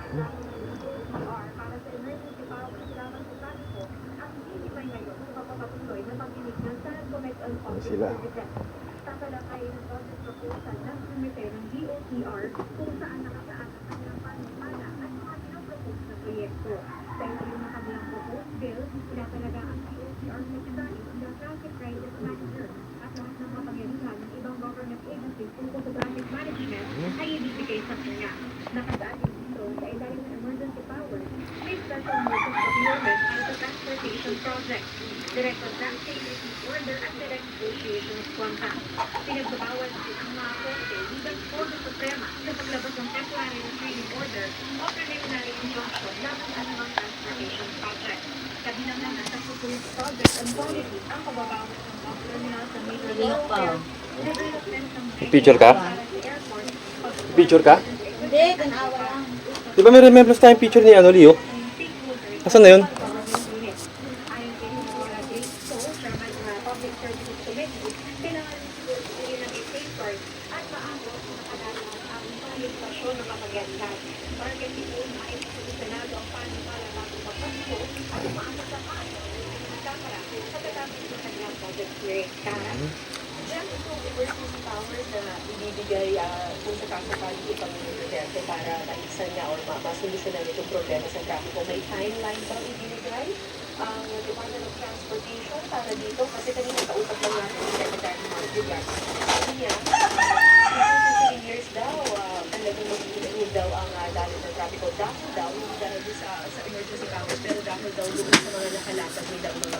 para sa emergency power laban sa trafiko at hindi pa ngayon mapapatuloy na pag-inig ng Senate Committee on Public Sila. Services. Tatalakayin ang budget proposal ng komite ng DOTR kung saan nakasaad ang kanilang panukala at mga pinapropose na proyekto. Sa ilalim ng kanilang proposed bill, pinatalaga ang DOTR Secretary ng Traffic Crisis Manager at lahat ng kapangyarihan ng ibang government agencies tungkol sa traffic management ay ibibigay sa kanya. Nakasaad din dito sa ilalim ng emergency power, may special mode of procurement para sa transportation project, direct contracting, order at direct negotiations contract. Pinagbabawal din ang mga korte bilang Korte Suprema sa paglabas ng temporary restraining order o preliminary injunction laban sa anumang transportation project. Kabilang naman sa proposed project and policy ang pagbabawas ng bus terminal sa major thoroughfares, development ng Picture ka? Picture ka? Hindi, tanawa lang. Di ba may remembrance tayong picture ni Leo? Asan na yun? Diyan itong emergency powers na ibibigay kung sakasakali itong presidente para maisan niya or masolusyonan itong problema sa traffic. May timeline ba ibibigay ang Department of Transportation para dito? Kasi kanina